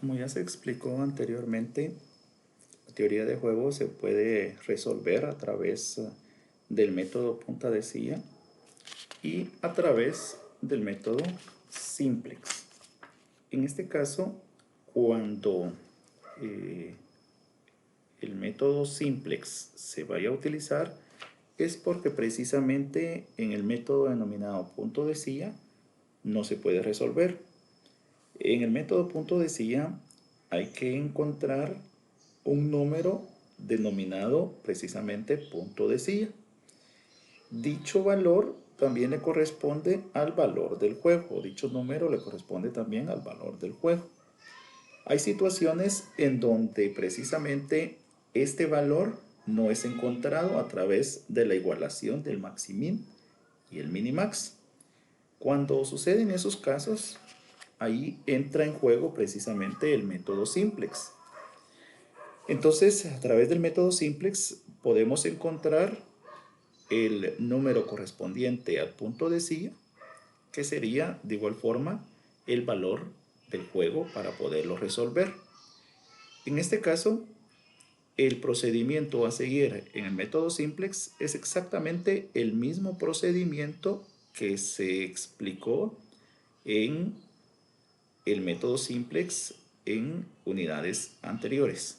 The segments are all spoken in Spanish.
Como ya se explicó anteriormente, la teoría de juego se puede resolver a través del método punta de silla y a través del método simplex. En este caso, cuando el método simplex se vaya a utilizar, es porque precisamente en el método denominado punto de silla no se puede resolver. En el método punto de silla hay que encontrar un número denominado precisamente punto de silla. Dicho valor también le corresponde al valor del juego, dicho número le corresponde también al valor del juego. Hay situaciones en donde precisamente este valor no es encontrado a través de la igualación del maximin y el minimax. Cuando suceden esos casos, ahí entra en juego precisamente el método simplex. Entonces, a través del método simplex podemos encontrar el número correspondiente al punto de silla, que sería de igual forma el valor del juego para poderlo resolver. En este caso, el procedimiento a seguir en el método simplex es exactamente el mismo procedimiento que se explicó en el método simplex en unidades anteriores.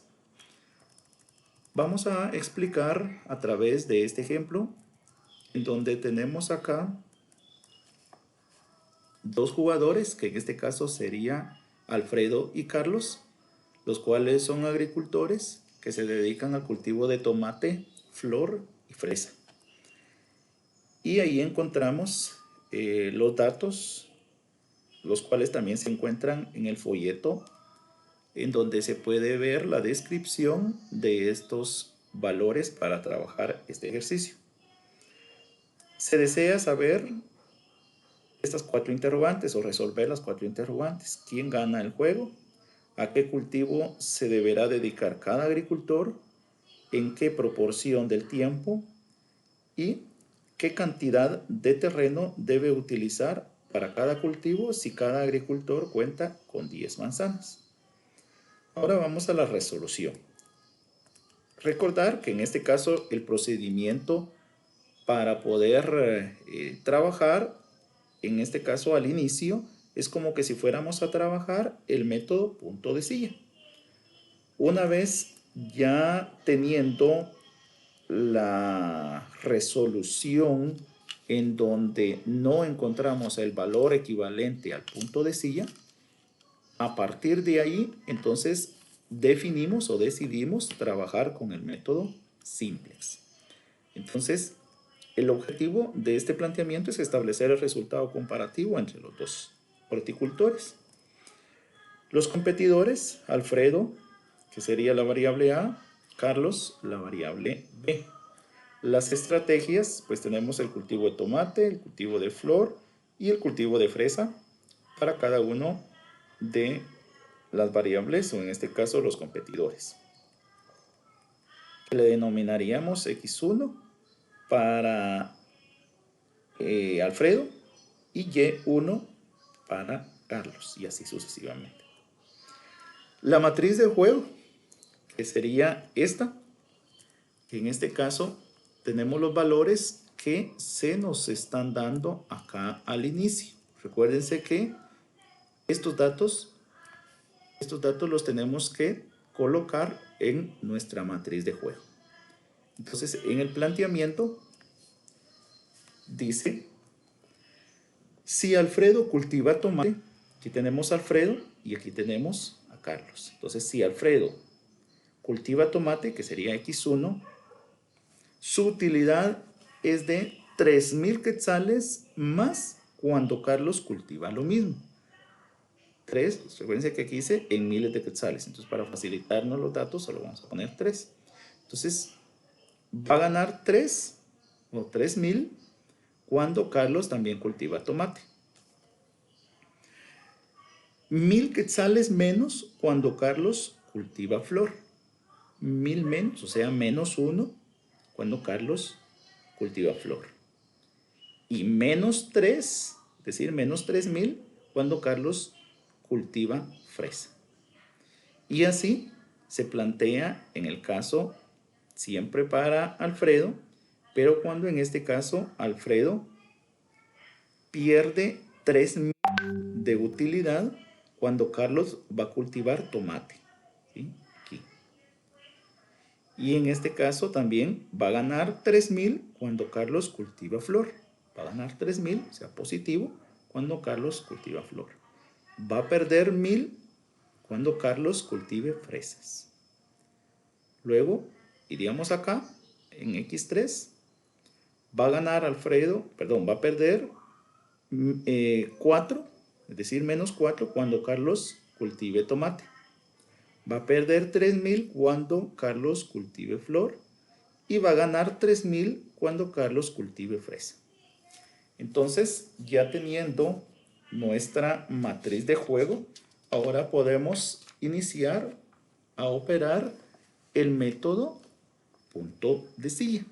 Vamos a explicar a través de este ejemplo, en donde tenemos acá dos jugadores, que en este caso sería Alfredo y Carlos, los cuales son agricultores que se dedican al cultivo de tomate, flor y fresa. Y ahí encontramos los datos, los cuales también se encuentran en el folleto, en donde se puede ver la descripción de estos valores para trabajar este ejercicio. Se desea saber estas cuatro interrogantes o resolver las cuatro interrogantes. ¿Quién gana el juego? ¿A qué cultivo se deberá dedicar cada agricultor? ¿En qué proporción del tiempo? ¿Y qué cantidad de terreno debe utilizar para cada cultivo si cada agricultor cuenta con 10 manzanas? Ahora vamos a la resolución. Recordar que en este caso el procedimiento para poder trabajar, en este caso al inicio, es como que si fuéramos a trabajar el método punto de silla. Una vez ya teniendo la resolución en donde no encontramos el valor equivalente al punto de silla, a partir de ahí, entonces definimos o decidimos trabajar con el método simplex. Entonces, el objetivo de este planteamiento es establecer el resultado comparativo entre los dos horticultores. Los competidores, Alfredo, que sería la variable A, Carlos, la variable B. Las estrategias, pues tenemos el cultivo de tomate, el cultivo de flor y el cultivo de fresa para cada uno de las variables, o en este caso los competidores. Le denominaríamos X1 para Alfredo y Y1 para Carlos, y así sucesivamente. La matriz del juego, que sería esta, que en este caso tenemos los valores que se nos están dando acá al inicio. Recuérdense que estos datos los tenemos que colocar en nuestra matriz de juego. Entonces, en el planteamiento dice, si Alfredo cultiva tomate, aquí tenemos a Alfredo y aquí tenemos a Carlos. Entonces, si Alfredo cultiva tomate, que sería X1, su utilidad es de 3,000 quetzales más cuando Carlos cultiva lo mismo. 3, recuerden que aquí dice en miles de quetzales. Entonces, para facilitarnos los datos, solo vamos a poner 3. Entonces, va a ganar 3 o 3,000 cuando Carlos también cultiva tomate. 1,000 quetzales menos cuando Carlos cultiva flor. 1,000 menos, o sea, menos 1 cuando Carlos cultiva flor. Y menos 3, es decir, menos 3,000 cuando Carlos cultiva fresa. Y así se plantea en el caso siempre para Alfredo, pero cuando en este caso Alfredo pierde 3.000 de utilidad cuando Carlos va a cultivar tomate. ¿Sí? Aquí. Y en este caso también va a ganar 3.000 cuando Carlos cultiva flor. Va a ganar 3.000, o sea, positivo, cuando Carlos cultiva flor. Va a perder 1.000 cuando Carlos cultive fresas. Luego iríamos acá en X3. Va a ganar Alfredo, perdón, va a perder 4, es decir, menos 4 cuando Carlos cultive tomate. Va a perder 3.000 cuando Carlos cultive flor. Y va a ganar 3.000 cuando Carlos cultive fresa. Entonces, ya teniendo nuestra matriz de juego, ahora podemos iniciar a operar el método punto de silla.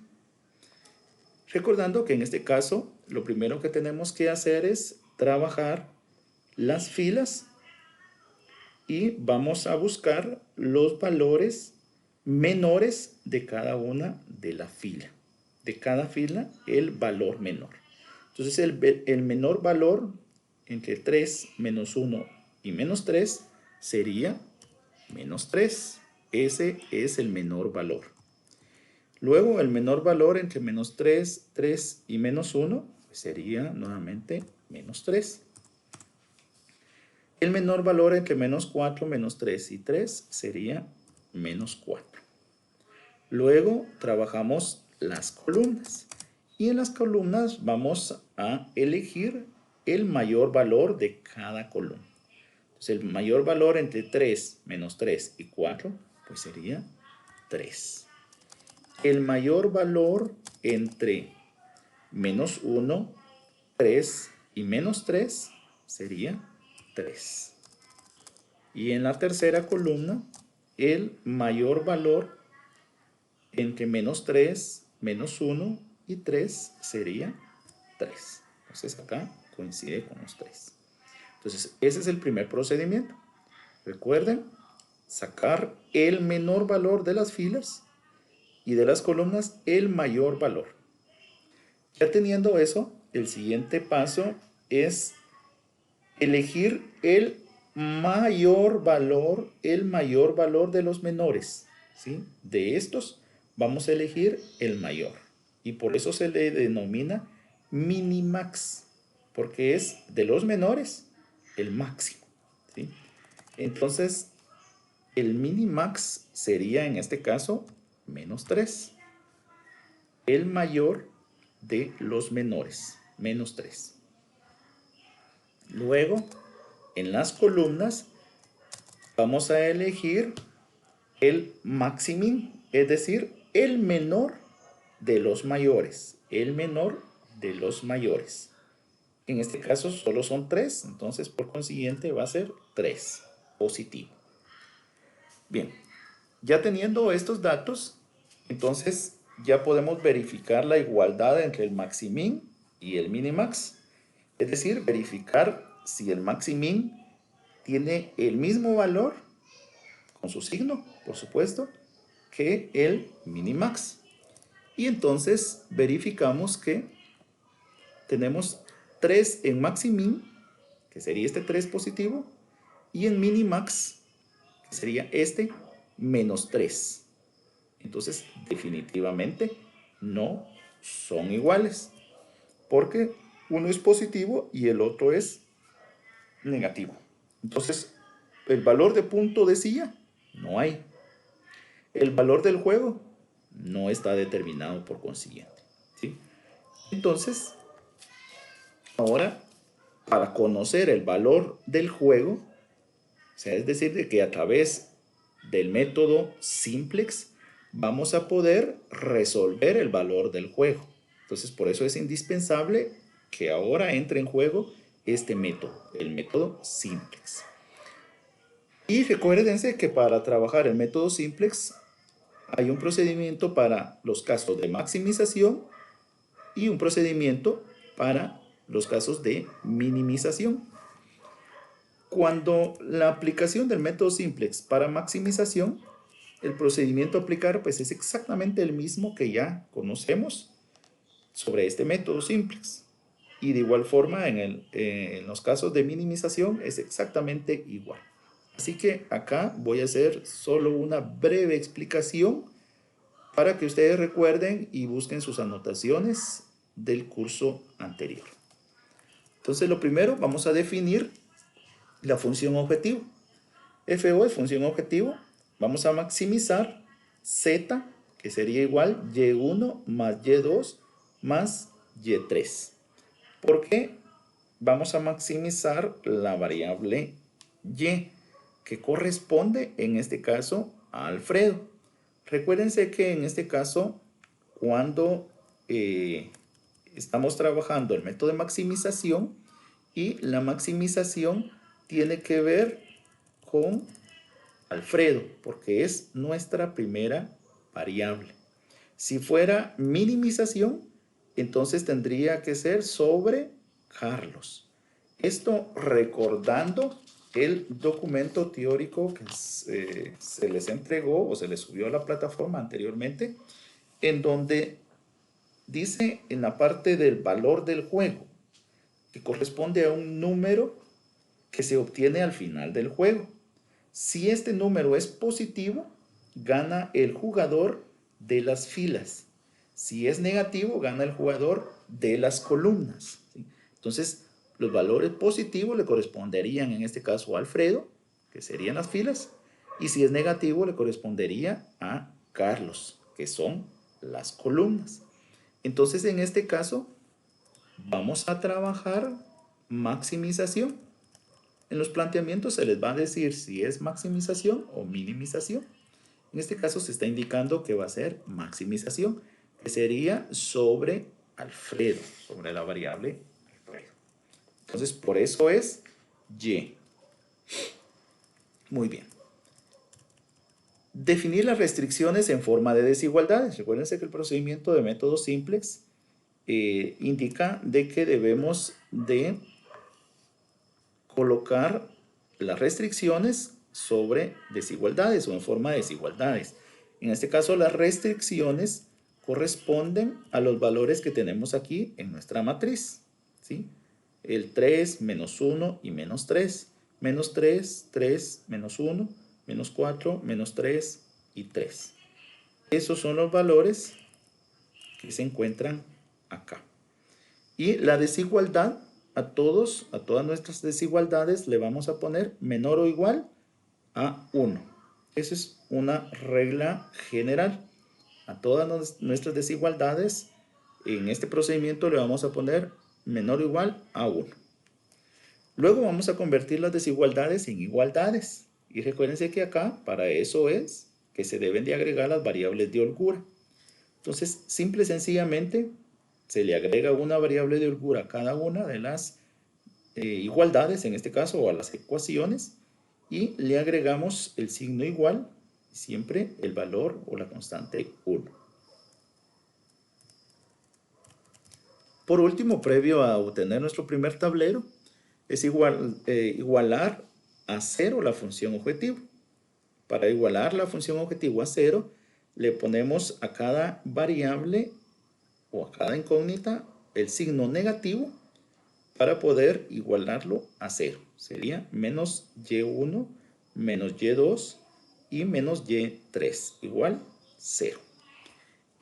Recordando que en este caso, lo primero que tenemos que hacer es trabajar las filas y vamos a buscar los valores menores de cada una de la fila. De cada fila, el valor menor. Entonces, el menor valor entre 3, menos 1 y menos 3 sería menos 3. Ese es el menor valor. Luego, el menor valor entre menos 3, 3 y menos 1 pues sería nuevamente menos 3. El menor valor entre menos 4, menos 3 y 3 sería menos 4. Luego trabajamos las columnas. Y en las columnas vamos a elegir el mayor valor de cada columna. Entonces el mayor valor entre 3, menos 3 y 4 pues sería 3. El mayor valor entre menos 1, 3 y menos 3 sería 3. Y en la tercera columna, el mayor valor entre menos 3, menos 1 y 3 sería 3. Entonces acá coincide con los 3. Entonces ese es el primer procedimiento. Recuerden, sacar el menor valor de las filas y de las columnas el mayor valor. Ya teniendo eso, el siguiente paso es elegir el mayor valor de los menores, ¿sí? De estos vamos a elegir el mayor y por eso se le denomina minimax, porque es de los menores el máximo, ¿sí? Entonces el minimax sería en este caso menos 3. El mayor de los menores, menos 3. Luego, en las columnas, vamos a elegir el maximin, es decir, el menor de los mayores. El menor de los mayores. En este caso solo son 3, entonces por consiguiente va a ser 3, positivo. Bien, ya teniendo estos datos, entonces ya podemos verificar la igualdad entre el maximin y el minimax. Es decir, verificar si el maximin tiene el mismo valor, con su signo, por supuesto, que el minimax. Y entonces verificamos que tenemos 3 en maximin, que sería este 3 positivo, y en minimax, que sería este menos 3. Entonces, definitivamente no son iguales, porque uno es positivo y el otro es negativo. Entonces, el valor de punto de silla no hay. El valor del juego no está determinado por consiguiente, ¿sí? Entonces, ahora, para conocer el valor del juego, o sea, es decir, de que a través del método simplex vamos a poder resolver el valor del juego. Entonces, por eso es indispensable que ahora entre en juego este método, el método simplex. Y recuérdense que para trabajar el método simplex hay un procedimiento para los casos de maximización y un procedimiento para los casos de minimización. Cuando la aplicación del método simplex para maximización, el procedimiento a aplicar pues es exactamente el mismo que ya conocemos sobre este método simplex. Y de igual forma en los casos de minimización es exactamente igual. Así que acá voy a hacer solo una breve explicación para que ustedes recuerden y busquen sus anotaciones del curso anterior. Entonces lo primero vamos a definir la función objetivo. FO es función objetivo. Vamos a maximizar Z, que sería igual Y1 más Y2 más Y3. Porque vamos a maximizar la variable Y, que corresponde en este caso a Alfredo. Recuérdense que en este caso, cuando estamos trabajando el método de maximización, y la maximización tiene que ver con Alfredo, porque es nuestra primera variable. Si fuera minimización, entonces tendría que ser sobre Carlos. Esto recordando el documento teórico que se les entregó o se les subió a la plataforma anteriormente, en donde dice en la parte del valor del juego, que corresponde a un número que se obtiene al final del juego. Si este número es positivo, gana el jugador de las filas. Si es negativo, gana el jugador de las columnas. ¿Sí? Entonces, los valores positivos le corresponderían en este caso a Alfredo, que serían las filas, y si es negativo le correspondería a Carlos, que son las columnas. Entonces, en este caso, vamos a trabajar maximización. En los planteamientos se les va a decir si es maximización o minimización. En este caso se está indicando que va a ser maximización, que sería sobre Alfredo, sobre la variable Alfredo. Entonces, por eso es Y. Muy bien. Definir las restricciones en forma de desigualdades. Recuérdense que el procedimiento de método simplex indica de que debemos de colocar las restricciones sobre desigualdades o en forma de desigualdades. En este caso, las restricciones corresponden a los valores que tenemos aquí en nuestra matriz, ¿sí? El 3, menos 1 y menos 3. Menos 3, 3, menos 1, menos 4, menos 3 y 3. Esos son los valores que se encuentran acá. Y la desigualdad, a todas nuestras desigualdades le vamos a poner menor o igual a 1. Esa es una regla general. A todas nuestras desigualdades en este procedimiento le vamos a poner menor o igual a 1. Luego vamos a convertir las desigualdades en igualdades. Y recuérdense que acá para eso es que se deben de agregar las variables de holgura. Entonces, simple y sencillamente se le agrega una variable de holgura a cada una de las igualdades, en este caso, o a las ecuaciones, y le agregamos el signo igual, siempre el valor o la constante 1. Por último, previo a obtener nuestro primer tablero, es igualar a 0 la función objetivo. Para igualar la función objetivo a 0, le ponemos a cada variable o a cada incógnita el signo negativo para poder igualarlo a 0. Sería menos y1, menos y2 y menos y3 igual 0.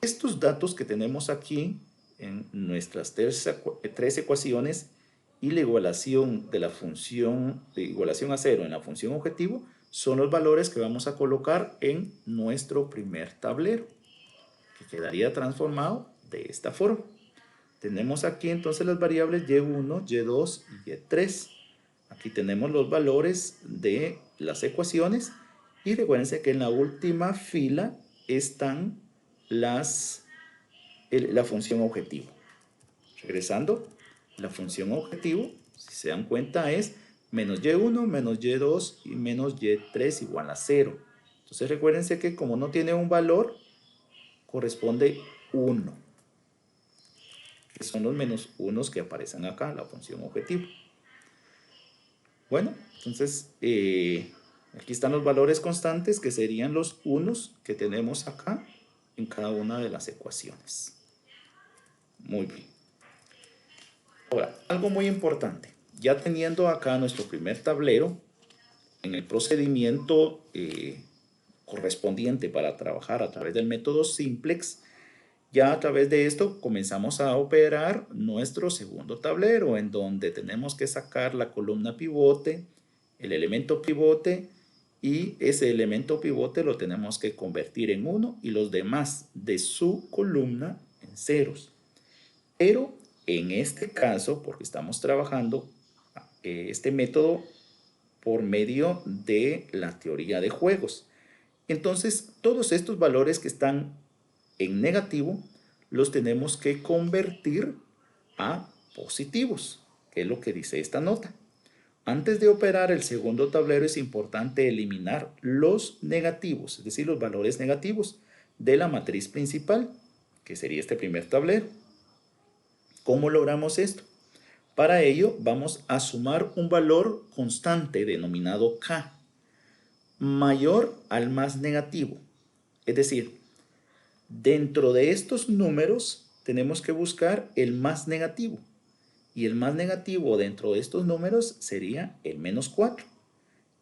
Estos datos que tenemos aquí en nuestras tres ecuaciones y la igualación de la función de igualación a 0 en la función objetivo son los valores que vamos a colocar en nuestro primer tablero, que quedaría transformado de esta forma. Tenemos aquí entonces las variables y1, y2 y y3. Aquí tenemos los valores de las ecuaciones y recuérdense que en la última fila están la función objetivo. Regresando, la función objetivo, si se dan cuenta, es menos y1, menos y2 y menos y3 igual a 0. Entonces recuérdense que como no tiene un valor, corresponde 1. Que son los menos unos que aparecen acá, la función objetivo. Bueno, entonces aquí están los valores constantes que serían los unos que tenemos acá en cada una de las ecuaciones. Muy bien. Ahora, algo muy importante. Ya teniendo acá nuestro primer tablero, en el procedimiento correspondiente para trabajar a través del método simplex, ya a través de esto comenzamos a operar nuestro segundo tablero, en donde tenemos que sacar la columna pivote, el elemento pivote, y ese elemento pivote lo tenemos que convertir en 1 y los demás de su columna en ceros. Pero en este caso, porque estamos trabajando este método por medio de la teoría de juegos, entonces todos estos valores que están en negativo los tenemos que convertir a positivos, que es lo que dice esta nota. Antes de operar el segundo tablero es importante eliminar los negativos, es decir, los valores negativos de la matriz principal, que sería este primer tablero. ¿Cómo logramos esto? Para ello vamos a sumar un valor constante denominado K, mayor al más negativo. Es decir, dentro de estos números tenemos que buscar el más negativo. Y el más negativo dentro de estos números sería el menos 4.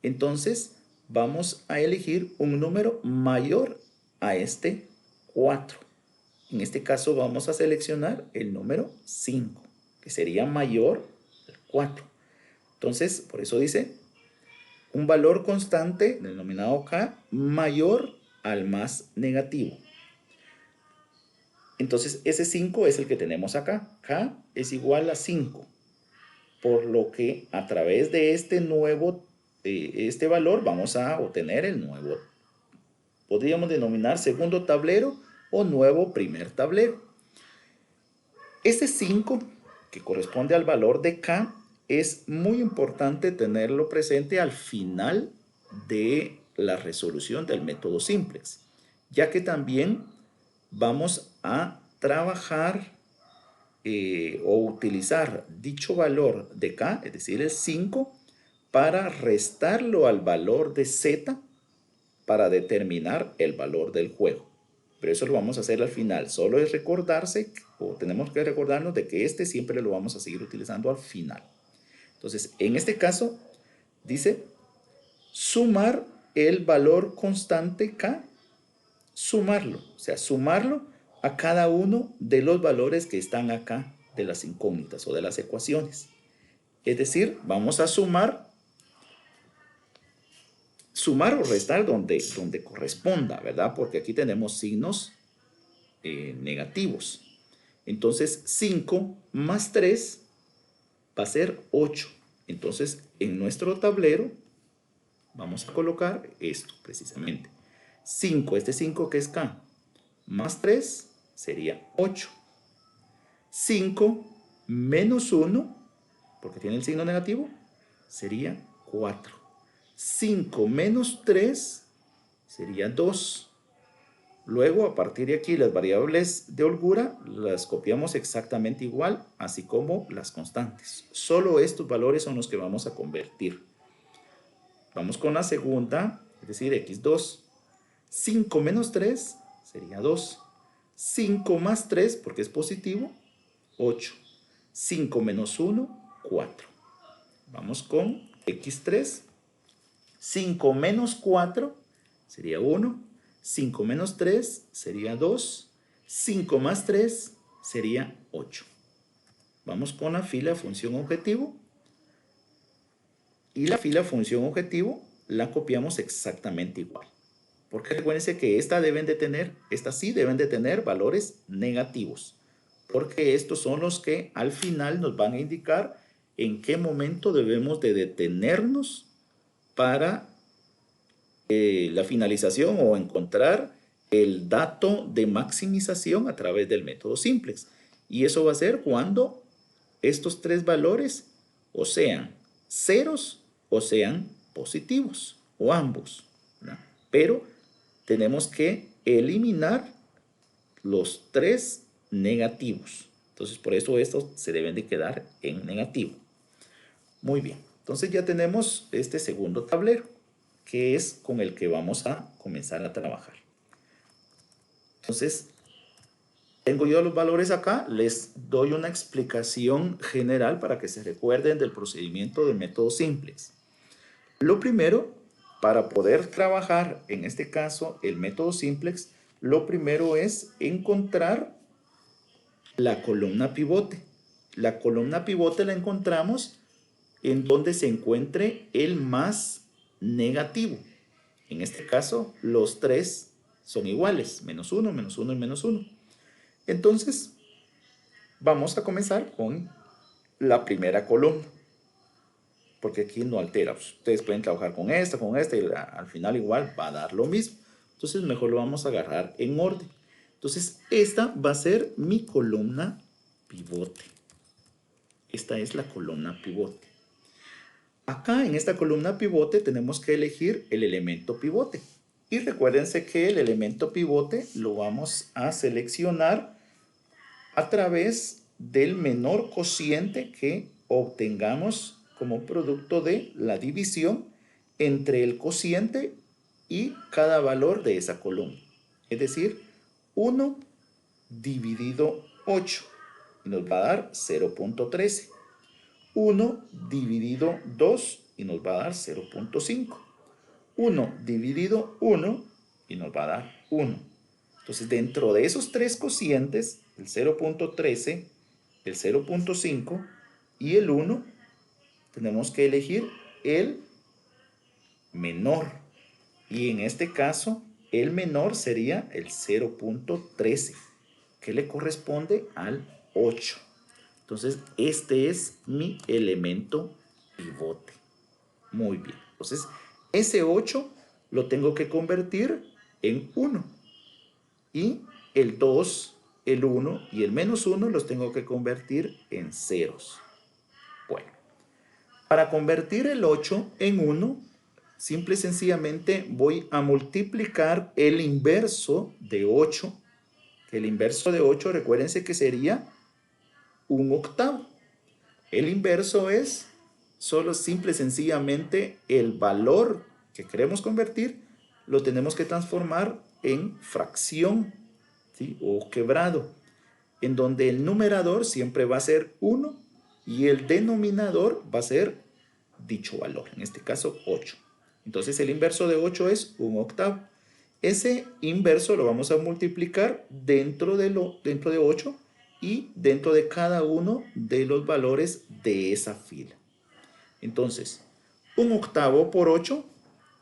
Entonces vamos a elegir un número mayor a este 4. En este caso vamos a seleccionar el número 5, que sería mayor al 4. Entonces, por eso dice un valor constante denominado K mayor al más negativo. Entonces ese 5 es el que tenemos acá. K es igual a 5. Por lo que a través de este valor vamos a obtener el nuevo, podríamos denominar segundo tablero o nuevo primer tablero. Este 5, que corresponde al valor de K, es muy importante tenerlo presente al final de la resolución del método simplex, ya que también vamos a trabajar o utilizar dicho valor de K, es decir, el 5, para restarlo al valor de Z para determinar el valor del juego. Pero eso lo vamos a hacer al final. Solo es recordarse, o tenemos que recordarnos de que este siempre lo vamos a seguir utilizando al final. Entonces, en este caso, dice sumar el valor constante K, sumarlo, o sea, sumarlo a cada uno de los valores que están acá de las incógnitas o de las ecuaciones. Es decir, vamos a sumar o restar donde corresponda, ¿verdad? Porque aquí tenemos signos negativos. Entonces, 5 más 3 va a ser 8. Entonces, en nuestro tablero vamos a colocar esto precisamente. 5, este 5 que es K, más 3 sería 8. 5 menos 1, porque tiene el signo negativo, sería 4. 5 menos 3 sería 2. Luego, a partir de aquí, las variables de holgura las copiamos exactamente igual, así como las constantes. Solo estos valores son los que vamos a convertir. Vamos con la segunda, es decir, x2. 5 menos 3 sería 2. 5 más 3, porque es positivo, 8. 5 menos 1, 4. Vamos con x3. 5 menos 4 sería 1. 5 menos 3 sería 2. 5 más 3 sería 8. Vamos con la fila función objetivo. Y la fila función objetivo la copiamos exactamente igual. Porque recuérdense que estas sí deben de tener valores negativos. Porque estos son los que al final nos van a indicar en qué momento debemos de detenernos para la finalización o encontrar el dato de maximización a través del método simplex. Y eso va a ser cuando estos tres valores o sean ceros o sean positivos o ambos, ¿verdad? Pero tenemos que eliminar los tres negativos. Entonces por eso estos se deben de quedar en negativo. Muy bien. Entonces ya tenemos este segundo tablero, que es con el que vamos a comenzar a trabajar. Entonces, tengo yo los valores acá, les doy una explicación general para que se recuerden del procedimiento de método simplex. Lo primero, para poder trabajar, en este caso, el método simplex, lo primero es encontrar la columna pivote. La columna pivote la encontramos en donde se encuentre el más negativo. En este caso, los tres son iguales, menos 1, menos 1 y menos 1. Entonces, vamos a comenzar con la primera columna, porque aquí no altera. Ustedes pueden trabajar con esta y al final igual va a dar lo mismo. Entonces, mejor lo vamos a agarrar en orden. Entonces, esta va a ser mi columna pivote. Esta es la columna pivote. Acá en esta columna pivote tenemos que elegir el elemento pivote. Y recuérdense que el elemento pivote lo vamos a seleccionar a través del menor cociente que obtengamos como producto de la división entre el cociente y cada valor de esa columna. Es decir, 1 dividido 8 y nos va a dar 0.13. 1 dividido 2 y nos va a dar 0.5. 1 dividido 1 y nos va a dar 1. Entonces, dentro de esos tres cocientes, el 0.13, el 0.5 y el 1, tenemos que elegir el menor. Y en este caso, el menor sería el 0.13, que le corresponde al 8. Entonces, este es mi elemento pivote. Muy bien. Entonces, ese 8 lo tengo que convertir en 1. Y el 2, el 1 y el menos 1 los tengo que convertir en ceros. Bueno, para convertir el 8 en 1, simple y sencillamente voy a multiplicar el inverso de 8. El inverso de 8, recuérdense que sería 1/8. El inverso es solo simple y sencillamente el valor que queremos convertir, lo tenemos que transformar en fracción, ¿sí? O quebrado, en donde el numerador siempre va a ser 1 y el denominador va a ser dicho valor, en este caso 8. Entonces el inverso de 8 es 1/8. Ese inverso lo vamos a multiplicar dentro de 8 y dentro de cada uno de los valores de esa fila. Entonces, 1/8 por 8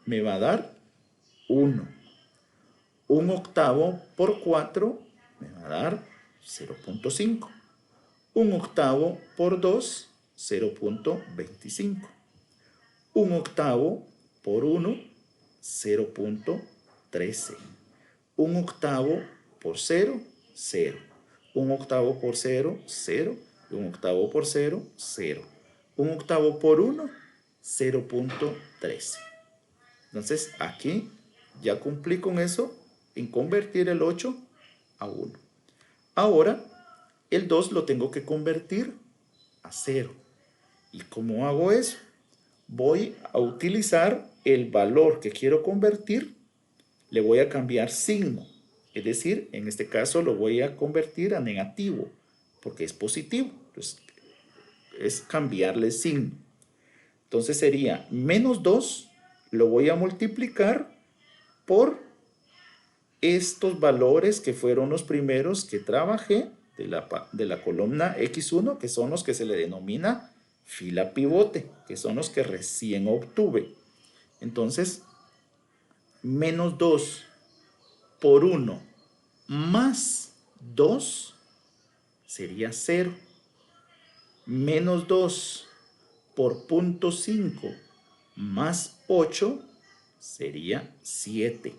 me va a dar 1. 1/8 por 4 me va a dar 0.5. 1/8 por 2, 0.25. 1/8 por 1, 0.13. 1/8 por 0, 0. 1/8 por 0, 0. 1/8 por 0, 0. 1/8 por 1, 0.13. Entonces, aquí ya cumplí con eso en convertir el 8 a 1. Ahora, el 2 lo tengo que convertir a 0. ¿Y cómo hago eso? Voy a utilizar el valor que quiero convertir, le voy a cambiar signo. Es decir, en este caso lo voy a convertir a negativo, porque es positivo. Entonces, es cambiarle signo. Entonces sería menos 2, lo voy a multiplicar por estos valores que fueron los primeros que trabajé de la columna X1, que son los que se le denomina fila pivote, que son los que recién obtuve. Entonces, menos 2 por 1 más 2 sería 0. Menos 2 por 0.5 más 8 sería 7.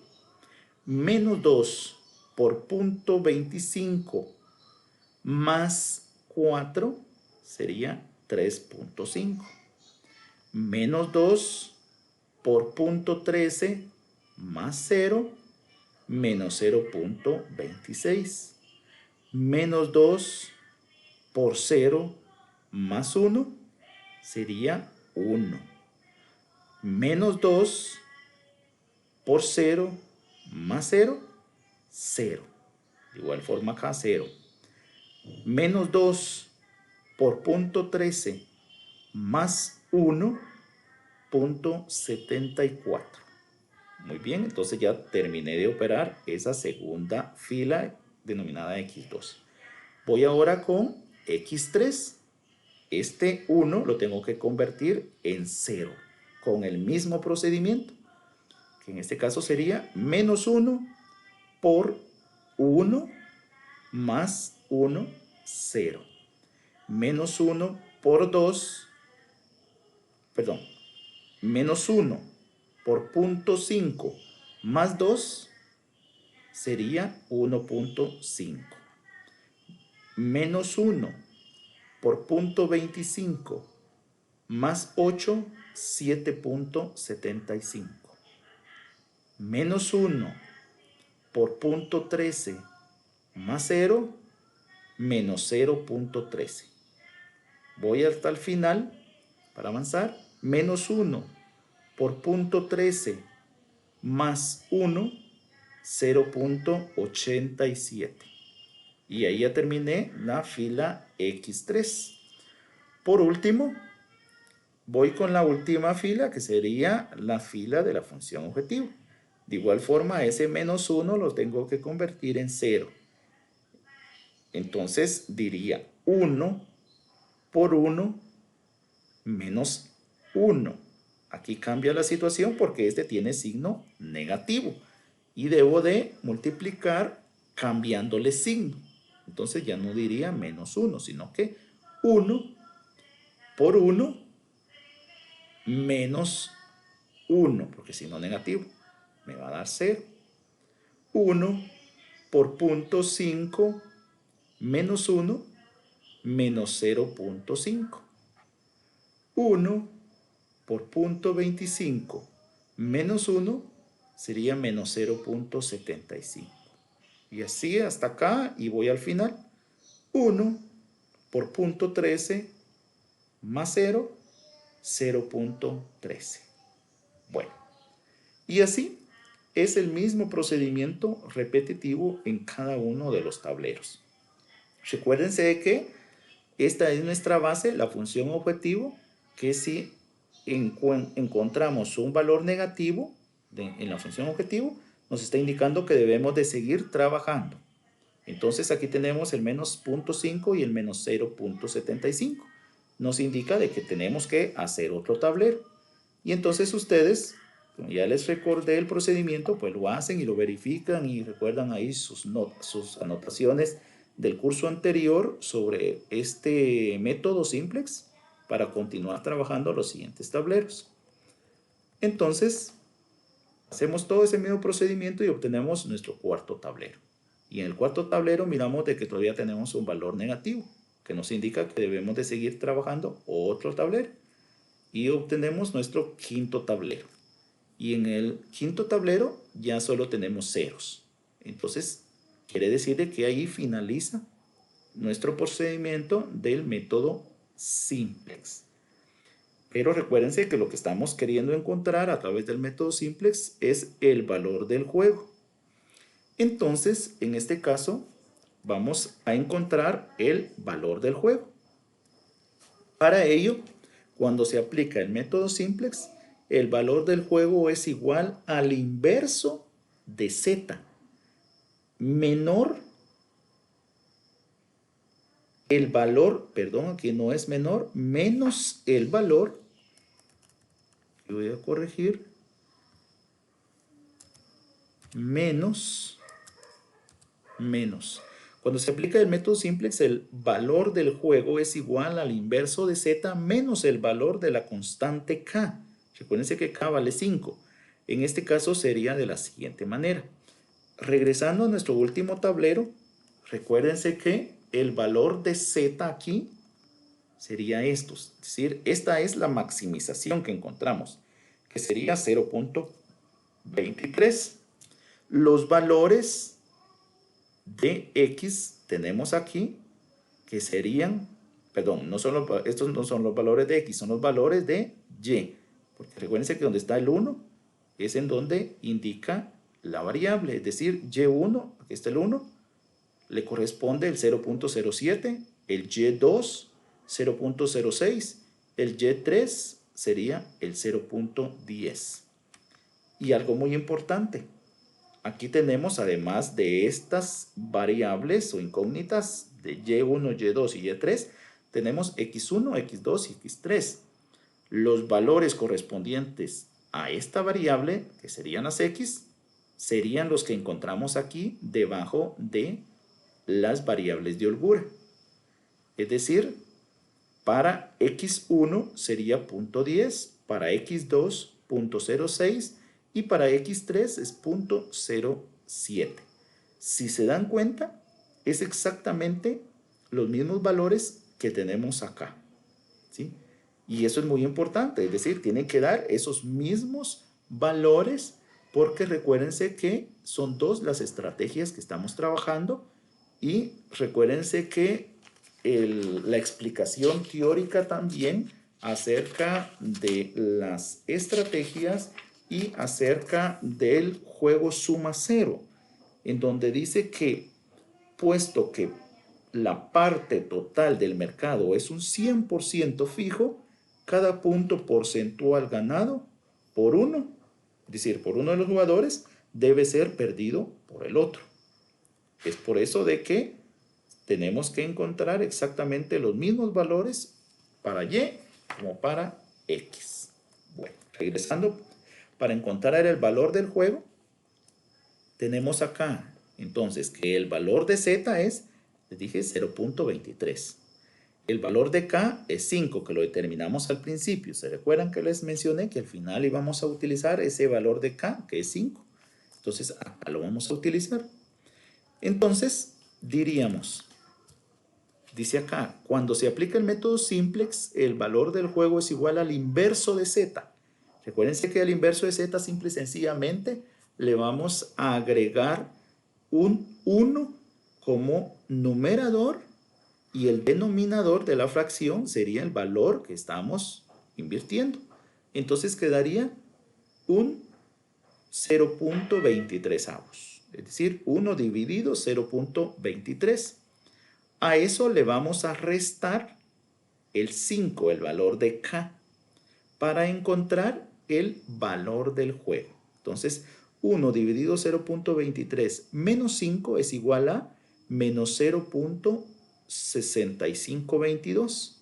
Menos 2 por 0.25 más 4 sería 3.5. Menos 2 por 0.13 más 0, menos 0.26. Menos 2 por 0 más 1 sería 1. Menos 2 por 0 más 0, 0. De igual forma acá 0. Menos 2 por punto 13 más 1, punto 74. Muy bien, entonces ya terminé de operar esa segunda fila denominada x2. Voy ahora con x3. Este 1 lo tengo que convertir en 0 con el mismo procedimiento, que en este caso sería menos 1 por 1 más 1, 0. Menos 1 por 2, perdón, menos 1 por punto 5 más 2 sería 1.5. Menos 1 por punto 25 más 8, 7.75. Menos 1 por punto 13 más 0, menos 0.13. Voy hasta el final para avanzar. Menos 1 por punto 13 más 1, 0.87. Y ahí ya terminé la fila x3. Por último, voy con la última fila, que sería la fila de la función objetivo. De igual forma, ese menos 1 lo tengo que convertir en 0. Entonces diría 1 por 1 menos 1. Aquí cambia la situación porque este tiene signo negativo. Y debo de multiplicar cambiándole signo. Entonces ya no diría menos 1, sino que 1 por 1 menos 1, porque si no negativo, me va a dar 0. 1 por punto 5 menos 1, menos 0.5. 1 por punto 25 menos 1 sería menos 0.75. Y así hasta acá y voy al final. 1 por punto 13 más 0, 0.13. Bueno, y así es el mismo procedimiento repetitivo en cada uno de los tableros. Recuérdense de que esta es nuestra base, la función objetivo, que si encontramos un valor negativo en la función objetivo, nos está indicando que debemos de seguir trabajando. Entonces aquí tenemos el menos 0.5 y el menos 0.75. Nos indica de que tenemos que hacer otro tablero. Y entonces ustedes, como ya les recordé el procedimiento, pues lo hacen y lo verifican y recuerdan ahí sus anotaciones del curso anterior sobre este método simplex para continuar trabajando los siguientes tableros. Entonces, hacemos todo ese mismo procedimiento y obtenemos nuestro cuarto tablero. Y en el cuarto tablero miramos de que todavía tenemos un valor negativo, que nos indica que debemos de seguir trabajando otro tablero. Y obtenemos nuestro quinto tablero. Y en el quinto tablero ya solo tenemos ceros. Entonces, quiere decir de que ahí finaliza nuestro procedimiento del método simplex. Pero recuérdense que lo que estamos queriendo encontrar a través del método simplex es el valor del juego. Entonces, en este caso, vamos a encontrar el valor del juego. Para ello, cuando se aplica el método simplex, el valor del juego es igual al inverso de z, menor el valor, perdón, aquí no es menor, menos el valor, yo voy a corregir, menos. Cuando se aplica el método simplex, el valor del juego es igual al inverso de z menos el valor de la constante k. Recuérdense que k vale 5. En este caso sería de la siguiente manera. Regresando a nuestro último tablero, recuérdense que el valor de z aquí sería esto. Es decir, esta es la maximización que encontramos, que sería 0.23. Los valores de x tenemos aquí, que serían, perdón, estos no son los valores de X, son los valores de Y. Porque recuérdense que donde está el 1 es en donde indica la variable, es decir, Y1, aquí está el 1, le corresponde el 0.07, el Y2, 0.06, el Y3 sería el 0.10. Y algo muy importante, aquí tenemos, además de estas variables o incógnitas de Y1, Y2 y Y3, tenemos X1, X2 y X3. Los valores correspondientes a esta variable, que serían las X, serían los que encontramos aquí debajo de las variables de holgura. Es decir, para X1 sería 0.10, para X2 0.06 y para X3 es 0.07. Si se dan cuenta, es exactamente los mismos valores que tenemos acá, ¿sí? Y eso es muy importante, es decir, tienen que dar esos mismos valores porque recuérdense que son dos las estrategias que estamos trabajando y recuérdense que la explicación teórica también acerca de las estrategias y acerca del juego suma cero, en donde dice que puesto que la parte total del mercado es un 100% fijo, cada punto porcentual ganado por uno, es decir, por uno de los jugadores, debe ser perdido por el otro. Es por eso de que tenemos que encontrar exactamente los mismos valores para Y como para X. Bueno, regresando, para encontrar el valor del juego, tenemos acá entonces que el valor de Z es, les dije, 0.23. El valor de K es 5, que lo determinamos al principio. ¿Se recuerdan que les mencioné que al final íbamos a utilizar ese valor de K, que es 5? Entonces, acá lo vamos a utilizar. Entonces, diríamos, dice acá, cuando se aplica el método simplex, el valor del juego es igual al inverso de Z. Recuérdense que al inverso de Z simple y sencillamente le vamos a agregar un 1 como numerador y el denominador de la fracción sería el valor que estamos invirtiendo. Entonces quedaría un 0.23, es decir, 1 dividido 0.23. A eso le vamos a restar el 5, el valor de K, para encontrar el valor del juego. Entonces, 1 dividido 0.23 menos 5 es igual a menos 0.6522.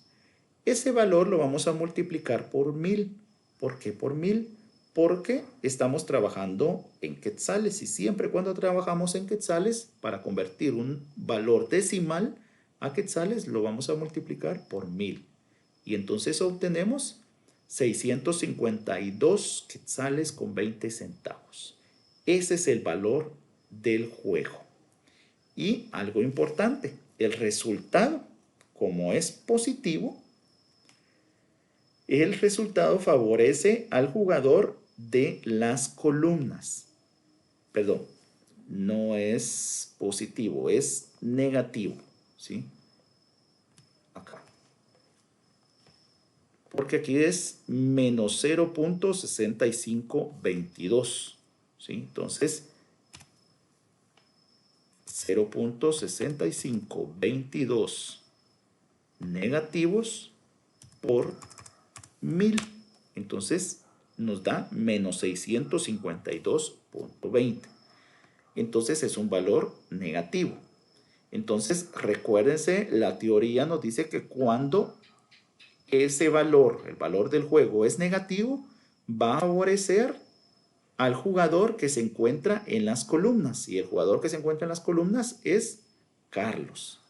Ese valor lo vamos a multiplicar por 1000. ¿Por qué por 1000? Porque estamos trabajando en quetzales y siempre cuando trabajamos en quetzales, para convertir un valor decimal a quetzales, lo vamos a multiplicar por 1000. Y entonces obtenemos 652 quetzales con 20 centavos. Ese es el valor del juego. Y algo importante, el resultado, como es positivo, el resultado favorece al jugador de las columnas. Perdón, no es positivo, es negativo, ¿sí? Acá. Porque aquí es menos 0.6522, ¿sí? Entonces, 0.6522 negativos por 1000. Entonces, nos da menos 652.20. Entonces, es un valor negativo. Entonces, recuérdense, la teoría nos dice que cuando ese valor, el valor del juego es negativo, va a favorecer al jugador que se encuentra en las columnas. Y el jugador que se encuentra en las columnas es Carlos.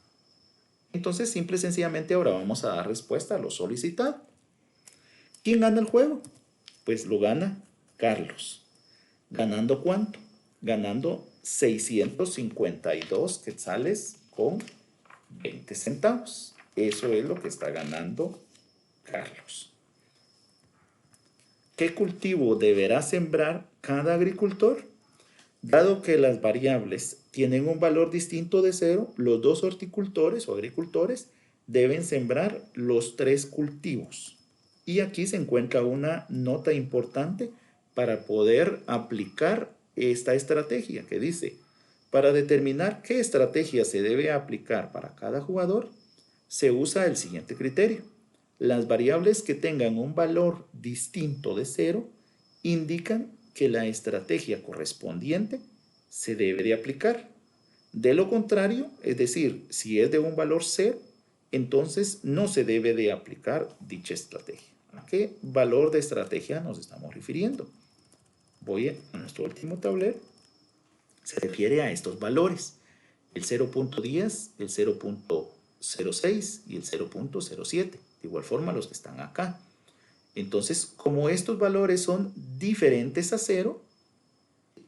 Entonces, simple y sencillamente ahora vamos a dar respuesta a lo solicitado. ¿Quién gana el juego? Pues lo gana Carlos. ¿Ganando cuánto? Ganando 652 quetzales con 20 centavos. Eso es lo que está ganando Carlos. ¿Qué cultivo deberá sembrar cada agricultor? Dado que las variables tienen un valor distinto de 0, los dos horticultores o agricultores deben sembrar los 3 cultivos. Y aquí se encuentra una nota importante para poder aplicar esta estrategia que dice, para determinar qué estrategia se debe aplicar para cada jugador, se usa el siguiente criterio. Las variables que tengan un valor distinto de 0 indican que la estrategia correspondiente se debe de aplicar. De lo contrario, es decir, si es de un valor 0, entonces no se debe de aplicar dicha estrategia. ¿A qué valor de estrategia nos estamos refiriendo? Voy a nuestro último tablero. Se refiere a estos valores. El 0.10, el 0.06 y el 0.07. De igual forma los que están acá. Entonces, como estos valores son diferentes a 0,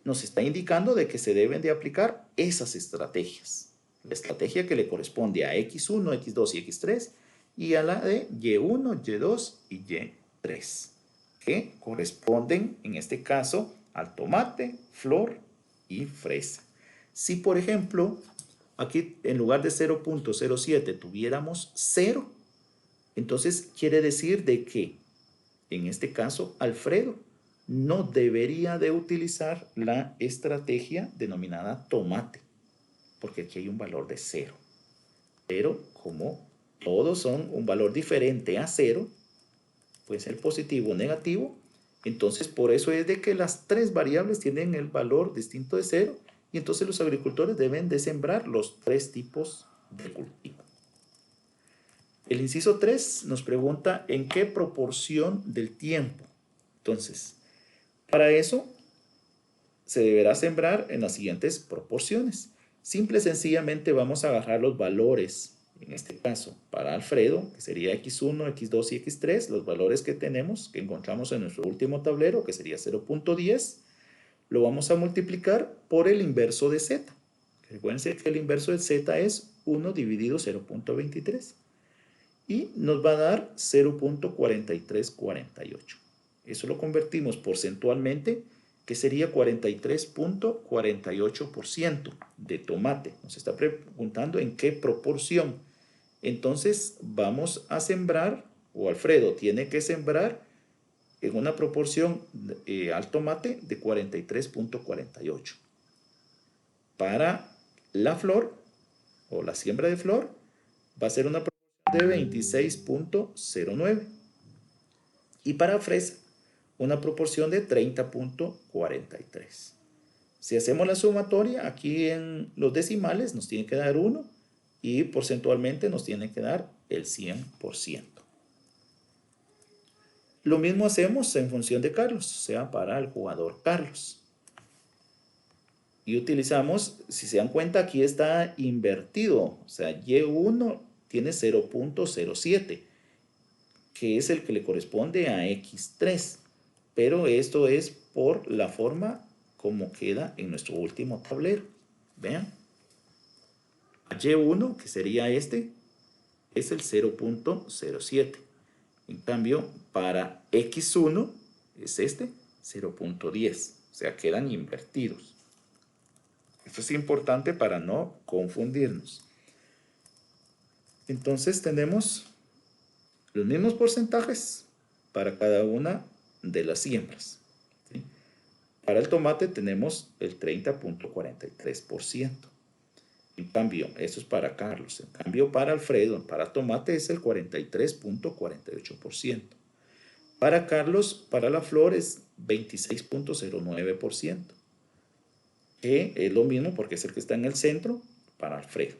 nos está indicando de que se deben de aplicar esas estrategias. La estrategia que le corresponde a X1, X2 y X3 y a la de Y1, Y2 y Y3, que corresponden en este caso al tomate, flor y fresa. Si por ejemplo aquí en lugar de 0.07 tuviéramos 0, entonces quiere decir de que en este caso Alfredo no debería de utilizar la estrategia denominada tomate, porque aquí hay un valor de 0. Pero como todos son un valor diferente a 0, puede ser positivo o negativo, entonces por eso es de que las 3 variables tienen el valor distinto de 0 y entonces los agricultores deben de sembrar los 3 tipos de cultivo. El inciso 3 nos pregunta en qué proporción del tiempo. Entonces, para eso se deberá sembrar en las siguientes proporciones. Simple y sencillamente vamos a agarrar los valores, en este caso para Alfredo, que sería X1, X2 y X3, los valores que tenemos, que encontramos en nuestro último tablero, que sería 0.10, lo vamos a multiplicar por el inverso de Z. Recuerden que el inverso de Z es 1 dividido 0.23 y nos va a dar 0.4348. Eso lo convertimos porcentualmente, que sería 43.48% de tomate. Nos está preguntando en qué proporción. Entonces vamos a sembrar, o Alfredo tiene que sembrar en una proporción al tomate de 43.48. Para la flor, o la siembra de flor, va a ser una proporción de 26.09. Y para fresa, una proporción de 30.43. Si hacemos la sumatoria, aquí en los decimales nos tiene que dar 1 y porcentualmente nos tiene que dar el 100%. Lo mismo hacemos en función de Carlos, o sea, para el jugador Carlos. Y utilizamos, si se dan cuenta, aquí está invertido, o sea, Y1 tiene 0.07, que es el que le corresponde a X3. Pero esto es por la forma como queda en nuestro último tablero. Vean. Y1, que sería este, es el 0.07. En cambio, para X1 es este, 0.10. O sea, quedan invertidos. Esto es importante para no confundirnos. Entonces tenemos los mismos porcentajes para cada una de las siembras. ¿Sí? Para el tomate tenemos el 30.43%. En cambio, eso es para Carlos. En cambio, para Alfredo, para tomate es el 43.48%. Para Carlos, para la flor es 26.09%. Que es lo mismo porque es el que está en el centro para Alfredo.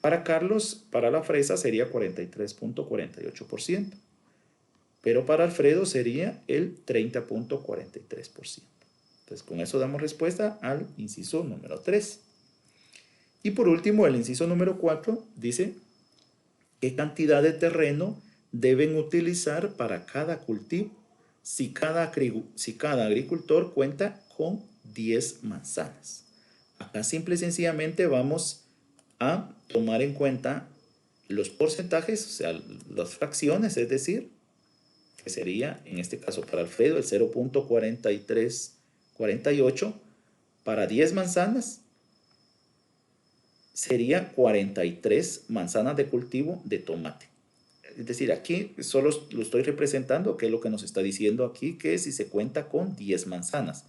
Para Carlos, para la fresa sería 43.48%. Pero para Alfredo sería el 30.43%. Entonces, con eso damos respuesta al inciso número 3. Y por último, el inciso número 4 dice qué cantidad de terreno deben utilizar para cada cultivo si cada agricultor cuenta con 10 manzanas. Acá simple y sencillamente vamos a tomar en cuenta los porcentajes, o sea, las fracciones, es decir, que sería en este caso para Alfredo el 0.4348 para 10 manzanas sería 43 manzanas de cultivo de tomate. Es decir, aquí solo lo estoy representando, que es lo que nos está diciendo aquí, que si se cuenta con 10 manzanas.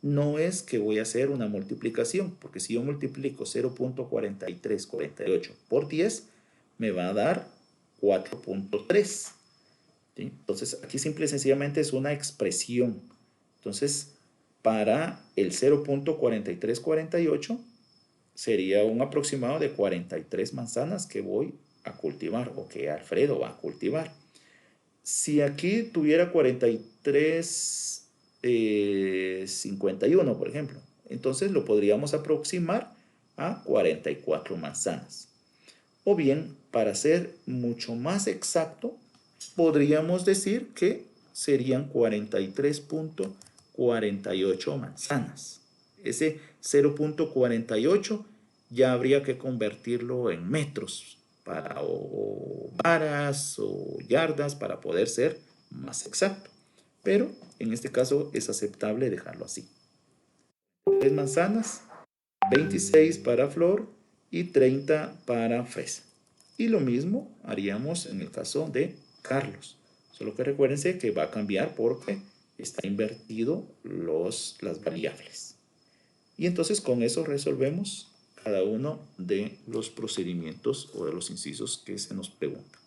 No es que voy a hacer una multiplicación, porque si yo multiplico 0.4348 por 10, me va a dar 4.3. ¿Sí? Entonces, aquí simple y sencillamente es una expresión. Entonces, para el 0.4348 sería un aproximado de 43 manzanas que voy a cultivar o que Alfredo va a cultivar. Si aquí tuviera 43, 51, por ejemplo, entonces lo podríamos aproximar a 44 manzanas. O bien, para ser mucho más exacto, podríamos decir que serían 43.48 manzanas. Ese 0.48 ya habría que convertirlo en metros para o varas o yardas para poder ser más exacto. Pero en este caso es aceptable dejarlo así. 3 manzanas, 26 para flor y 30 para fresa. Y lo mismo haríamos en el caso de Carlos. Solo que recuérdense que va a cambiar porque está invertido las variables. Y entonces con eso resolvemos cada uno de los procedimientos o de los incisos que se nos preguntan.